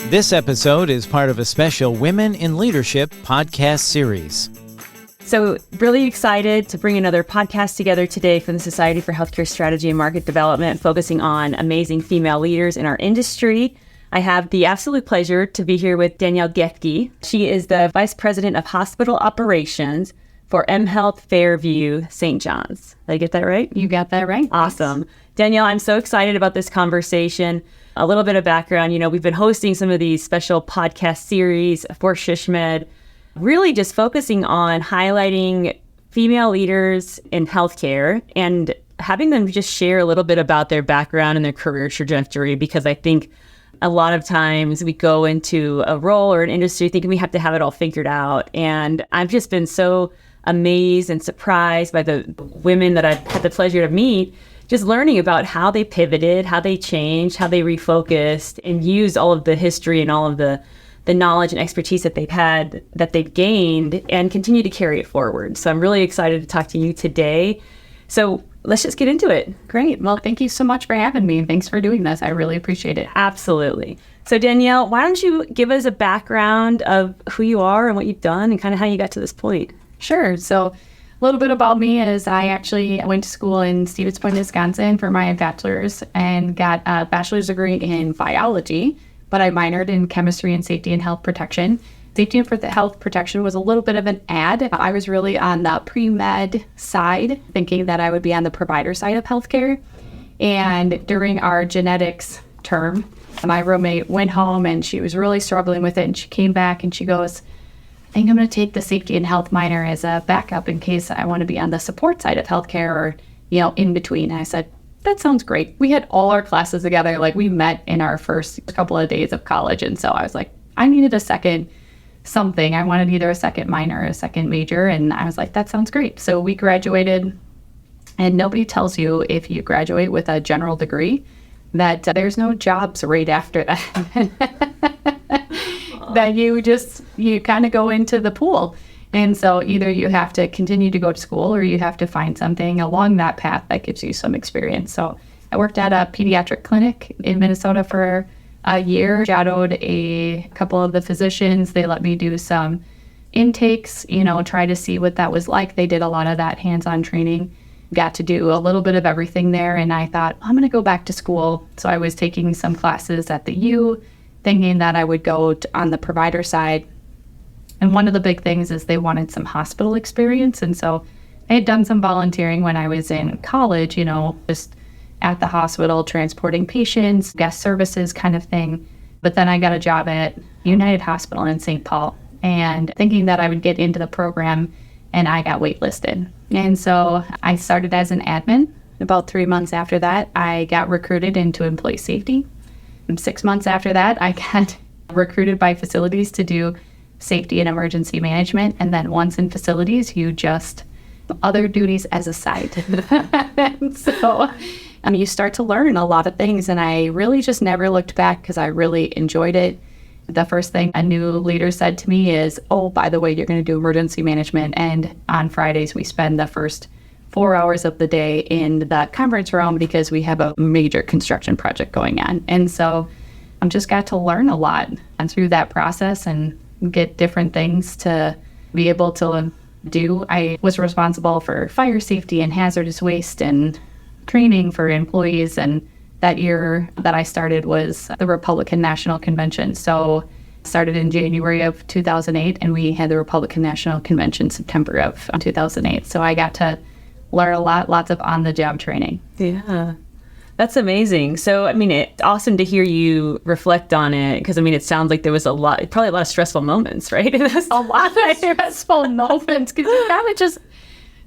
This episode is part of a special Women in Leadership podcast series. So really excited to bring another podcast together today from the Society for Healthcare Strategy and Market Development, focusing on amazing female leaders in our industry. I have the absolute pleasure to be here with Danielle Gathje. She is the Vice President of Hospital Operations for mHealth Fairview St. John's. Did I get that right? You got that right. Awesome. Danielle, I'm so excited about this conversation. A little bit of background, we've been hosting some of these special podcast series for SHSMD, really just focusing on highlighting female leaders in healthcare and having them just share a little bit about their background and their career trajectory, because I think a lot of times we go into a role or an industry thinking we have to have it all figured out. And I've just been so amazed and surprised by the women that I've had the pleasure to meet, just learning about how they pivoted, how they changed, how they refocused, and used all of the history and all of the knowledge and expertise that they've gained, and continue to carry it forward. So I'm really excited to talk to you today. So let's just get into it. Great. Well, thank you so much for having me, and thanks for doing this. I really appreciate it. Absolutely. So Danielle, why don't you give us a background of who you are and what you've done and kind of how you got to this point? Sure. So a little bit about me is I actually went to school in Stevens Point, Wisconsin for my bachelor's and got a bachelor's degree in biology, but I minored in chemistry and safety and health protection. Safety and health protection was a little bit of an ad. I was really on the pre-med side, thinking that I would be on the provider side of healthcare. And during our genetics term, my roommate went home and she was really struggling with it. And she came back and she goes, I think I'm going to take the safety and health minor as a backup in case I want to be on the support side of healthcare or, in between. And I said, that sounds great. We had all our classes together. Like, we met in our first couple of days of college. And so I was like, I needed a second something. I wanted either a second minor or a second major. And I was like, that sounds great. So we graduated, and nobody tells you if you graduate with a general degree that there's no jobs right after that. That you kind of go into the pool. And so either you have to continue to go to school or you have to find something along that path that gives you some experience. So I worked at a pediatric clinic in Minnesota for a year, shadowed a couple of the physicians. They let me do some intakes, try to see what that was like. They did a lot of that hands-on training, got to do a little bit of everything there. And I thought, I'm going to go back to school. So I was taking some classes at the U, thinking that I would go on the provider side. And one of the big things is they wanted some hospital experience. And so I had done some volunteering when I was in college, just at the hospital, transporting patients, guest services kind of thing. But then I got a job at United Hospital in St. Paul, and thinking that I would get into the program, and I got waitlisted. And so I started as an admin. About 3 months after that, I got recruited into employee safety. And 6 months after that, I got recruited by facilities to do safety and emergency management. And then once in facilities, you just other duties as a side. So you start to learn a lot of things. And I really just never looked back because I really enjoyed it. The first thing a new leader said to me is, oh, by the way, you're going to do emergency management. And on Fridays, we spend the first 4 hours of the day in the conference room because we have a major construction project going on. And so I just got to learn a lot and through that process and get different things to be able to do. I was responsible for fire safety and hazardous waste and training for employees. And that year that I started was the Republican National Convention. So started in January of 2008, and we had the Republican National Convention September of 2008. So I got to learn a lot, lots of on-the-job training. Yeah, that's amazing. So, it's awesome to hear you reflect on it, because, it sounds like there was probably a lot of stressful moments, right? A lot of stressful moments, because you kind of just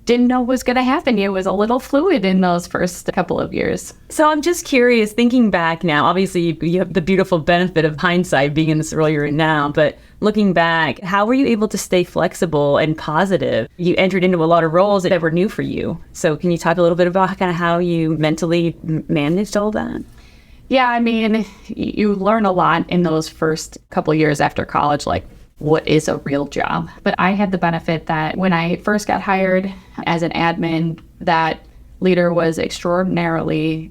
didn't know what was going to happen. It was a little fluid in those first couple of years. So I'm just curious, thinking back now, obviously you have the beautiful benefit of hindsight being in this role you're in now, but looking back, how were you able to stay flexible and positive? You entered into a lot of roles that were new for you. So can you talk a little bit about kind of how you mentally managed all that? Yeah, you learn a lot in those first couple of years after college, like what is a real job. But I had the benefit that when I first got hired as an admin, that leader was extraordinarily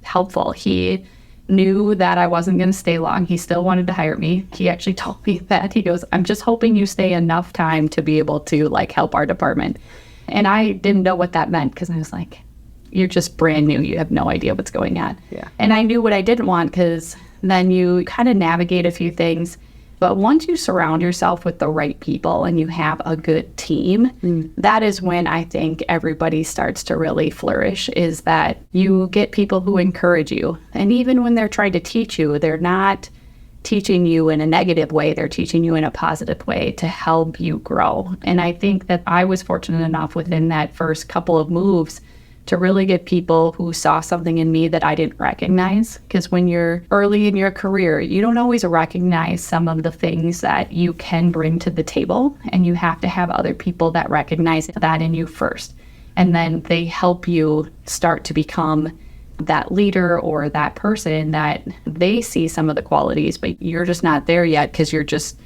helpful. He knew that I wasn't going to stay long. He still wanted to hire me. He actually told me that. He goes, I'm just hoping you stay enough time to be able to like help our department. And I didn't know what that meant because I was like, you're just brand new. You have no idea what's going on. Yeah. And I knew what I didn't want because then you kind of navigate a few things. But once you surround yourself with the right people and you have a good team, that is when I think everybody starts to really flourish, is that you get people who encourage you. And even when they're trying to teach you, they're not teaching you in a negative way. They're teaching you in a positive way to help you grow. And I think that I was fortunate enough within that first couple of moves to really get people who saw something in me that I didn't recognize. Because when you're early in your career, you don't always recognize some of the things that you can bring to the table. And you have to have other people that recognize that in you first. And then they help you start to become that leader or that person that they see some of the qualities, but you're just not there yet because you're just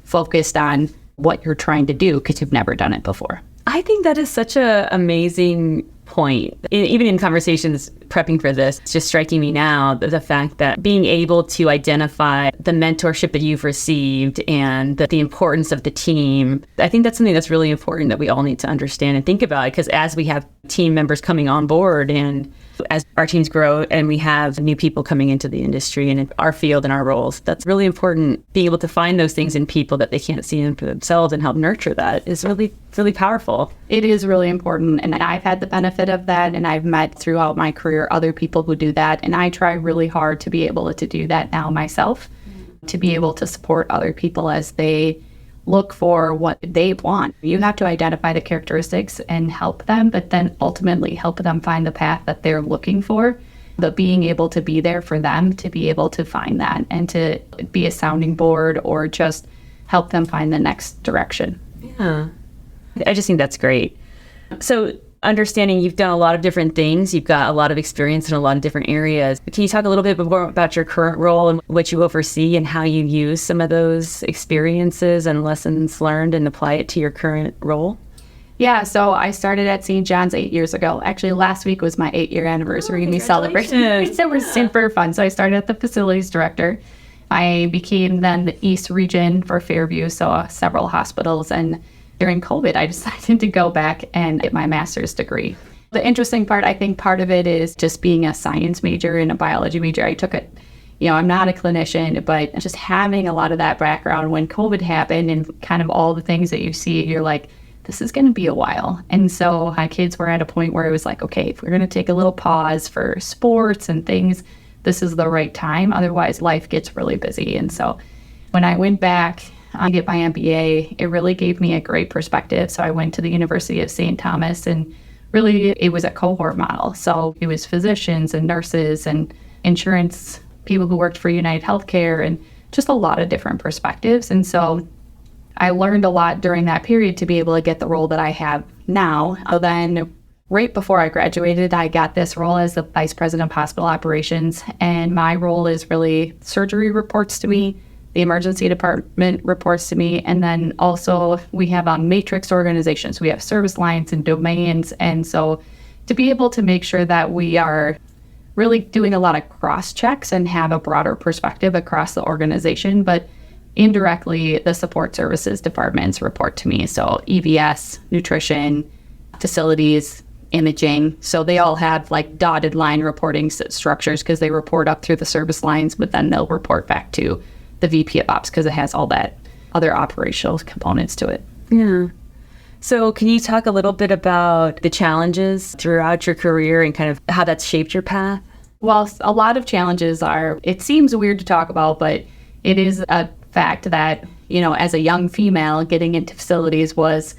focused on what you're trying to do because you've never done it before. I think that is such an amazing point. Even in conversations prepping for this, it's just striking me now the fact that being able to identify the mentorship that you've received and the importance of the team, I think that's something that's really important that we all need to understand and think about, because as we have team members coming on board and as our teams grow and we have new people coming into the industry and in our field and our roles, that's really important. Being able to find those things in people that they can't see in for themselves and help nurture that is really, really powerful. It is really important. And I've had the benefit of that. And I've met throughout my career other people who do that. And I try really hard to be able to do that now myself, to be able to support other people as they look for what they want. You have to identify the characteristics and help them, but then ultimately help them find the path that they're looking for. But being able to be there for them, to be able to find that and to be a sounding board or just help them find the next direction. Yeah. I just think that's great. So understanding you've done a lot of different things, you've got a lot of experience in a lot of different areas. Can you talk a little bit more about your current role and what you oversee and how you use some of those experiences and lessons learned and apply it to your current role? Yeah, so I started at St. John's 8 years ago. Actually, last week was my 8-year anniversary and we celebrated. It was super fun. So I started at the facilities director. I became then the East region for Fairview, so several hospitals. And during COVID, I decided to go back and get my master's degree. The interesting part, I think part of it is just being a science major and a biology major. I took it, I'm not a clinician, but just having a lot of that background when COVID happened and kind of all the things that you see, you're like, this is going to be a while. And so my kids were at a point where it was like, okay, if we're going to take a little pause for sports and things, this is the right time. Otherwise, life gets really busy. And so when I went back, I get my MBA, it really gave me a great perspective. So I went to the University of St. Thomas and really it was a cohort model. So it was physicians and nurses and insurance people who worked for United Healthcare and just a lot of different perspectives. And so I learned a lot during that period to be able to get the role that I have now. So then right before I graduated, I got this role as the Vice President of Hospital Operations. And my role is really surgery reports to me. The emergency department reports to me. And then also we have a matrix organizations. We have service lines and domains. And so to be able to make sure that we are really doing a lot of cross checks and have a broader perspective across the organization, but indirectly the support services departments report to me. So EVS, nutrition, facilities, imaging. So they all have like dotted line reporting structures because they report up through the service lines, but then they'll report back to the VP of Ops because it has all that other operational components to it. Yeah. So can you talk a little bit about the challenges throughout your career and kind of how that's shaped your path? Well, a lot of challenges are, it seems weird to talk about, but it is a fact that, as a young female, getting into facilities was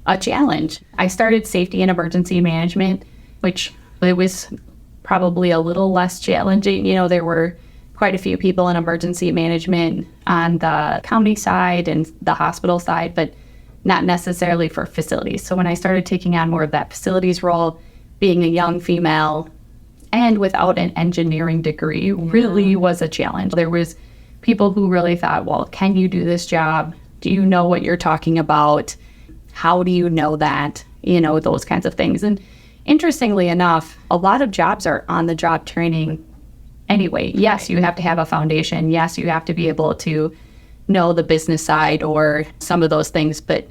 a challenge. I started safety and emergency management, which it was probably a little less challenging. There were quite a few people in emergency management on the county side and the hospital side, but not necessarily for facilities. So when I started taking on more of that facilities role, being a young female and without an engineering degree really was a challenge. There was people who really thought, well, can you do this job? Do you know what you're talking about? How do you know that? Those kinds of things. And interestingly enough, a lot of jobs are on-the-job training anyway. Yes, you have to have a foundation. Yes, you have to be able to know the business side or some of those things, but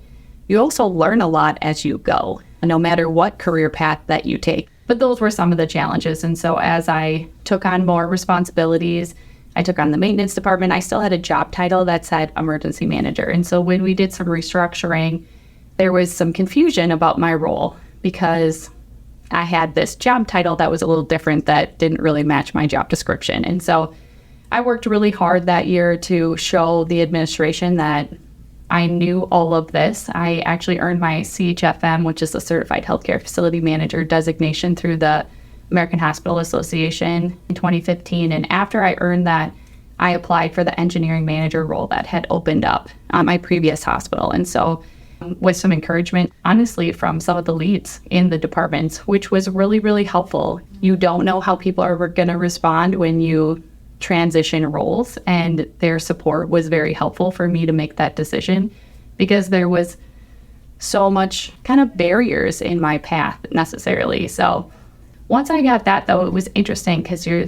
you also learn a lot as you go, no matter what career path that you take. But those were some of the challenges. And so as I took on more responsibilities, I took on the maintenance department, I still had a job title that said emergency manager. And so when we did some restructuring, there was some confusion about my role because I had this job title that was a little different that didn't really match my job description. And so I worked really hard that year to show the administration that I knew all of this. I actually earned my CHFM, which is the Certified Healthcare Facility Manager designation through the American Hospital Association in 2015. And after I earned that, I applied for the engineering manager role that had opened up at my previous hospital. And so with some encouragement, honestly, from some of the leads in the departments, which was really, really helpful. You don't know how people are going to respond when you transition roles, and their support was very helpful for me to make that decision because there was so much kind of barriers in my path necessarily. So once I got that, though, it was interesting because you're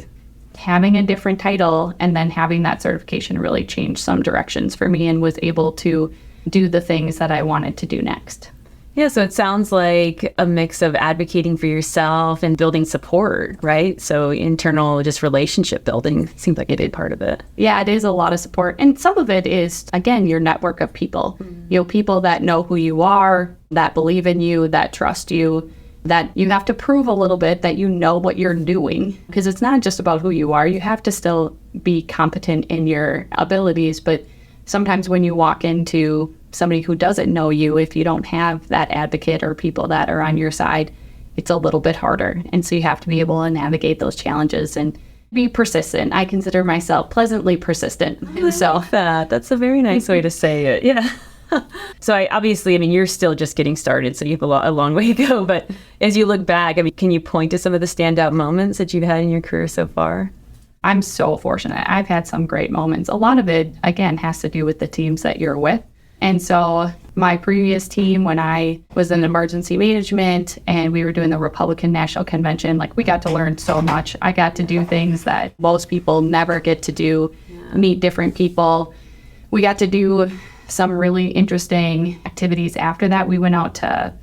having a different title and then having that certification really changed some directions for me and was able to do the things that I wanted to do next. Yeah, so it sounds like a mix of advocating for yourself and building support, right? So internal just relationship building seems like a big part of it. Yeah, it is a lot of support. And some of it is, again, your network of people. You know, people that know who you are, that believe in you, that trust you, that you have to prove a little bit that you know what you're doing. Because it's not just about who you are. You have to still be competent in your abilities. But sometimes when you walk into somebody who doesn't know you, if you don't have that advocate or people that are on your side, it's a little bit harder. And so you have to be able to navigate those challenges and be persistent. I consider myself pleasantly persistent. So that's a very nice way to say it. Yeah. So I mean, you're still just getting started, so you have a long way to go. But as you look back, I mean, can you point to some of the standout moments that you've had in your career so far? I'm so fortunate. I've had some great moments. A lot of it, again, has to do with the teams that you're with. And so my previous team, when I was in emergency management and we were doing the Republican National Convention, like we got to learn so much. I got to do things that most people never get to do, meet different people. We got to do some really interesting activities after that. We went out to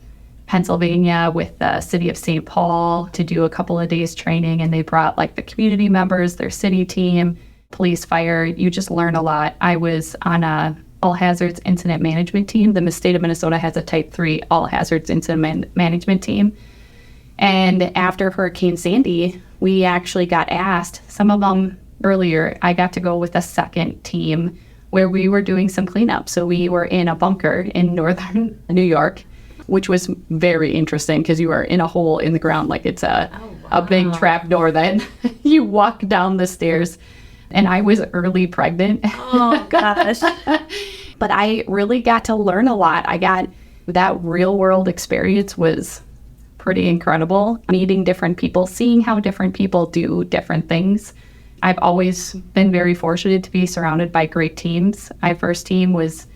Pennsylvania with the city of St. Paul to do a couple of days training, and they brought like the community members, their city team, police, fire. You just learn a lot. I was on a all hazards incident management team. The state of Minnesota has a type 3 all hazards incident management team. And after Hurricane Sandy, we actually got asked, some of them earlier, I got to go with a second team where we were doing some cleanup. So we were in a bunker in northern New York, which was very interesting because you are in a hole in the ground, like it's a big trap door that you walk down the stairs. And I was early pregnant. Oh, gosh. But I really got to learn a lot. I got that real world experience was pretty incredible. Meeting different people, seeing how different people do different things. I've always been very fortunate to be surrounded by great teams. My first team was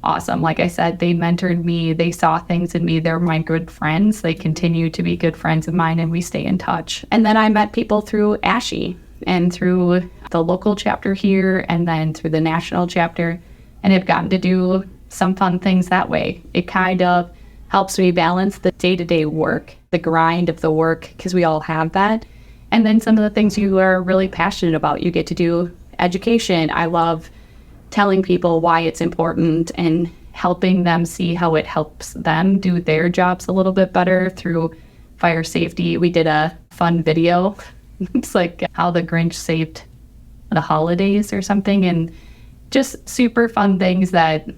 awesome. Like I said, they mentored me. They saw things in me. They're my good friends. They continue to be good friends of mine, and we stay in touch. And then I met people through ASHE and through the local chapter here and then through the national chapter, and have gotten to do some fun things that way. It kind of helps me balance the day-to-day work, the grind of the work, because we all have that. And then some of the things you are really passionate about. You get to do education. I love telling people why it's important and helping them see how it helps them do their jobs a little bit better through fire safety. We did a fun video. It's like how the Grinch saved the holidays or something, and just super fun things that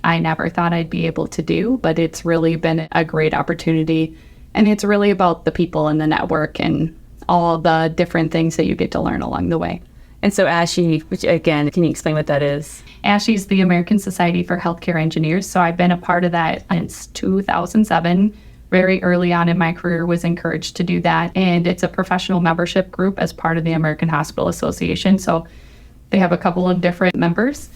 I never thought I'd be able to do, but it's really been a great opportunity. And it's really about the people in the network and all the different things that you get to learn along the way. And so ASHE, which again, can you explain what that is? ASHE is the American Society for Healthcare Engineers. So I've been a part of that since 2007. Very early on in my career was encouraged to do that. And it's a professional membership group as part of the American Hospital Association. So they have a couple of different members,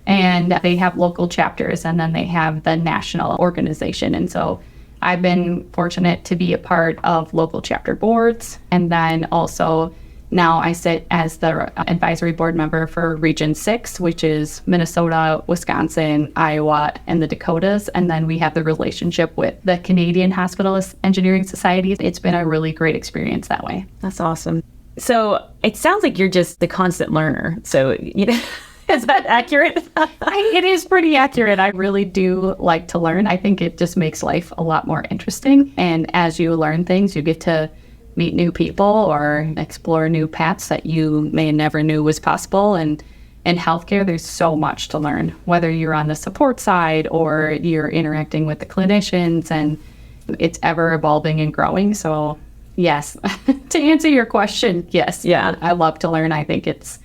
and they have local chapters, and then they have the national organization. And so I've been fortunate to be a part of local chapter boards, and then also Now I sit as the advisory board member for Region 6, which is Minnesota, Wisconsin, Iowa, and the Dakotas. And then we have the relationship with the Canadian Hospitalist Engineering Society. It's been a really great experience that way. That's awesome. So it sounds like you're just the constant learner. So, is that accurate? It is pretty accurate. I really do like to learn. I think it just makes life a lot more interesting. And as you learn things, you get to meet new people or explore new paths that you may never knew was possible. And in healthcare, there's so much to learn, whether you're on the support side or you're interacting with the clinicians, and it's ever evolving and growing. So yes, to answer your question, yes. Yeah. I love to learn. I think it's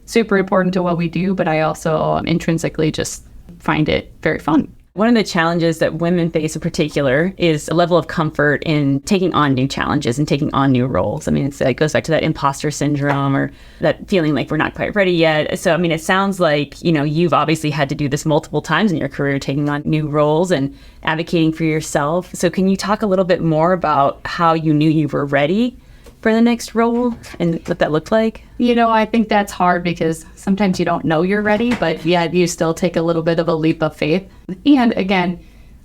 super important to what we do, but I also intrinsically just find it very fun. One of the challenges that women face in particular is a level of comfort in taking on new challenges and taking on new roles. I mean, it goes back to that imposter syndrome or that feeling like we're not quite ready yet. So, I mean, it sounds like, you've obviously had to do this multiple times in your career, taking on new roles and advocating for yourself. So can you talk a little bit more about how you knew you were ready for the next role and what that looked like? I think that's hard because sometimes you don't know you're ready, but yet you still take a little bit of a leap of faith. And again,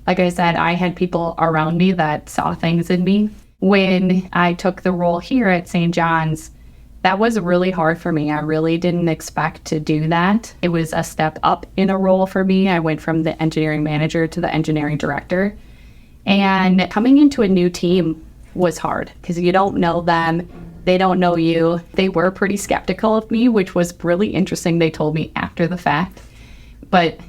like I said, I had people around me that saw things in me. When I took the role here at St. John's, that was really hard for me. I really didn't expect to do that. It was a step up in a role for me. I went from the engineering manager to the engineering director. And coming into a new team was hard because you don't know them. They don't know you. They were pretty skeptical of me, which was really interesting. They told me after the fact. But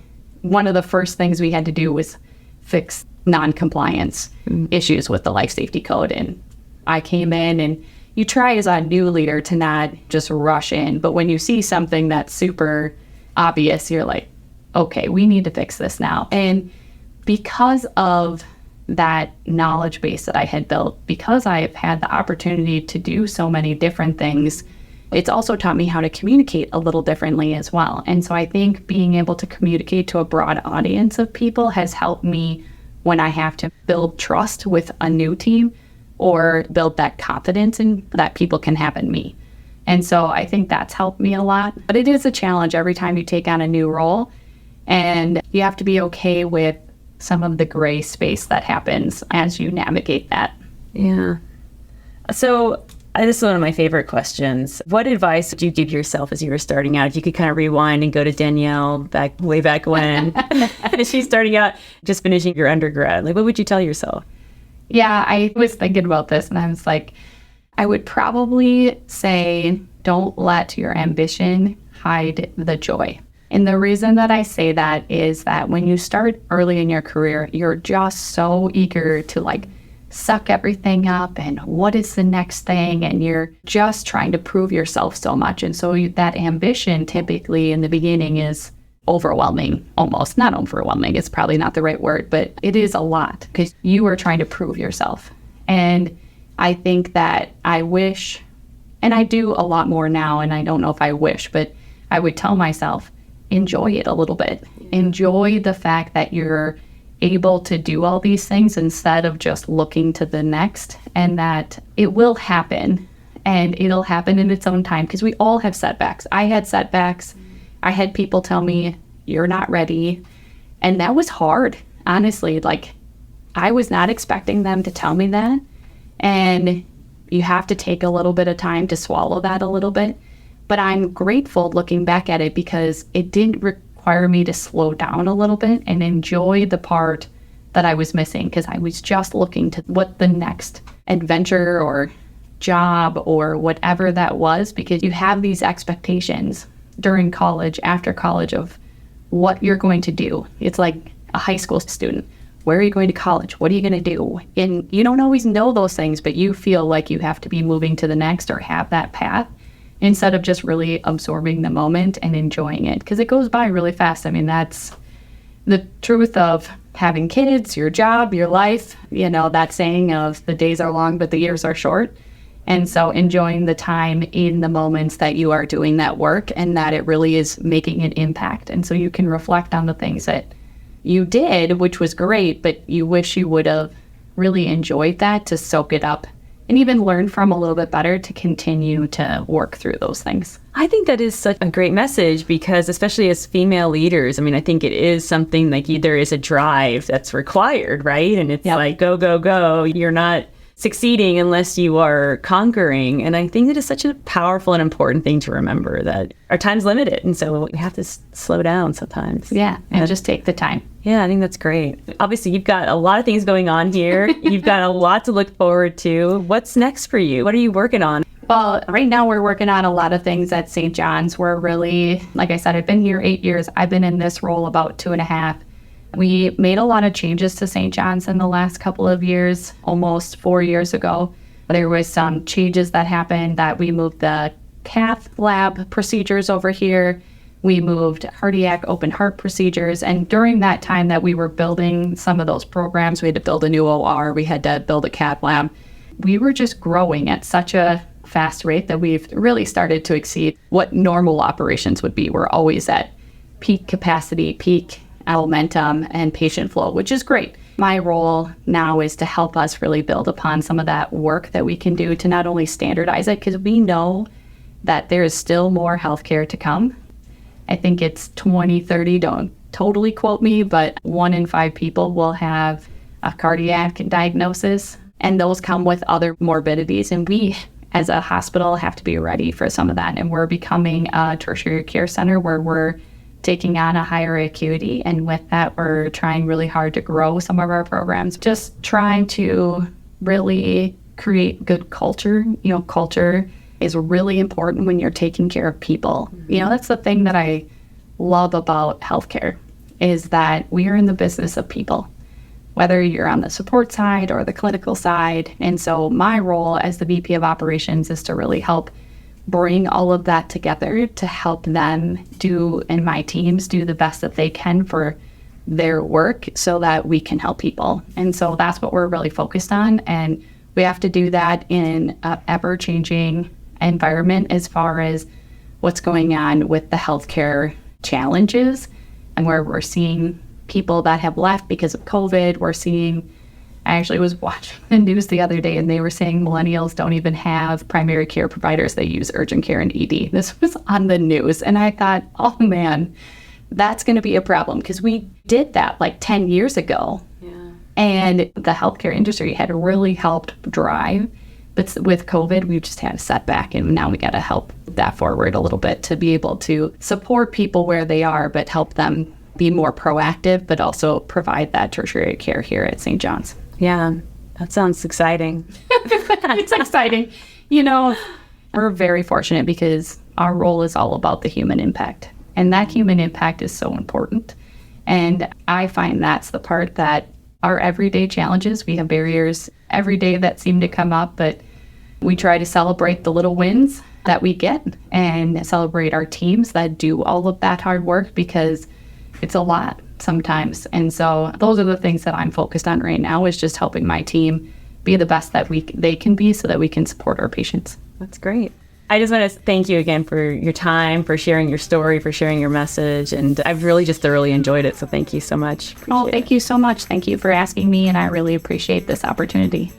one of the first things we had to do was fix non-compliance issues with the life safety code. And I came in, and you try as a new leader to not just rush in. But when you see something that's super obvious, you're like, okay, we need to fix this now. And because of that knowledge base that I had built, because I have had the opportunity to do so many different things, it's also taught me how to communicate a little differently as well. And so I think being able to communicate to a broad audience of people has helped me when I have to build trust with a new team or build that confidence in that people can have in me. And so I think that's helped me a lot. But it is a challenge every time you take on a new role, and you have to be okay with some of the gray space that happens as you navigate that. Yeah. So this is one of my favorite questions. What advice would you give yourself as you were starting out? If you could kind of rewind and go to Danielle way back when she's starting out, just finishing your undergrad, what would you tell yourself? Yeah, I was thinking about this, and I was like, I would probably say, don't let your ambition hide the joy. And the reason that I say that is that when you start early in your career, you're just so eager to suck everything up and what is the next thing, and you're just trying to prove yourself so much. And so that ambition typically in the beginning is overwhelming, almost. Not overwhelming, it's probably not the right word, but it is a lot because you are trying to prove yourself. And I think that I wish, and I do a lot more now, and I don't know if I wish, but I would tell myself, enjoy it a little bit. Enjoy the fact that you're able to do all these things instead of just looking to the next, and that it will happen, and it'll happen in its own time, because we all have setbacks. I had setbacks. I had people tell me, you're not ready. And that was hard, honestly. I was not expecting them to tell me that. And you have to take a little bit of time to swallow that a little bit. But I'm grateful looking back at it because it didn't require me to slow down a little bit and enjoy the part that I was missing, because I was just looking to what the next adventure or job or whatever that was, because you have these expectations during college, after college, of what you're going to do. It's like a high school student. Where are you going to college? What are you going to do? And you don't always know those things, but you feel like you have to be moving to the next or have that path, instead of just really absorbing the moment and enjoying it, because it goes by really fast. I mean, that's the truth of having kids, your job, your life, that saying of the days are long, but the years are short. And so enjoying the time in the moments that you are doing that work and that it really is making an impact. And so you can reflect on the things that you did, which was great, but you wish you would have really enjoyed that to soak it up and even learn from a little bit better to continue to work through those things. I think that is such a great message because especially as female leaders, I mean, I think it is something like there is a drive that's required, right? And it's like, go, go, go. You're not succeeding unless you are conquering. And I think that is such a powerful and important thing to remember that our time's limited. And so we have to slow down sometimes. Yeah, and just take the time. Yeah, I think that's great. Obviously, you've got a lot of things going on here. You've got a lot to look forward to. What's next for you? What are you working on? Well, right now we're working on a lot of things at St. John's. We're really, like I said, I've been here 8 years. I've been in this role about 2.5. We made a lot of changes to St. John's in the last couple of years, almost 4 years ago. There was some changes that happened that we moved the cath lab procedures over here. We moved cardiac open heart procedures. And during that time that we were building some of those programs, we had to build a new OR, we had to build a cath lab. We were just growing at such a fast rate that we've really started to exceed what normal operations would be. We're always at peak capacity, peak momentum, and patient flow, which is great. My role now is to help us really build upon some of that work that we can do to not only standardize it, because we know that there is still more healthcare to come. I think it's 2030, don't totally quote me, but 1 in 5 people will have a cardiac diagnosis, and those come with other morbidities. And we, as a hospital, have to be ready for some of that. And we're becoming a tertiary care center where we're taking on a higher acuity. And with that, we're trying really hard to grow some of our programs, just trying to really create good culture. You know, culture is really important when you're taking care of people. You know, that's the thing that I love about healthcare, is that we are in the business of people, whether you're on the support side or the clinical side. And so my role as the VP of Operations is to really help bring all of that together to help them do, and my teams do, the best that they can for their work so that we can help people. And so that's what we're really focused on. And we have to do that in an ever-changing environment as far as what's going on with the healthcare challenges, and where we're seeing people that have left because of COVID. We're seeing, I actually was watching the news the other day and they were saying millennials don't even have primary care providers. They use urgent care and ED. This was on the news. And I thought, oh man, that's going to be a problem, because we did that like 10 years ago. Yeah. And the healthcare industry had really helped drive. But with COVID, we just had a setback, and now we got to help that forward a little bit to be able to support people where they are, but help them be more proactive, but also provide that tertiary care here at St. John's. Yeah, that sounds exciting. It's exciting. You know, we're very fortunate because our role is all about the human impact. And that human impact is so important. And I find that's the part that our everyday challenges, we have barriers every day that seem to come up, but we try to celebrate the little wins that we get and celebrate our teams that do all of that hard work, because it's a lot sometimes. And so those are the things that I'm focused on right now, is just helping my team be the best that they can be so that we can support our patients. That's great. I just want to thank you again for your time, for sharing your story, for sharing your message. And I've really just thoroughly enjoyed it. So thank you so much. Thank you so much. Thank you for asking me. And I really appreciate this opportunity.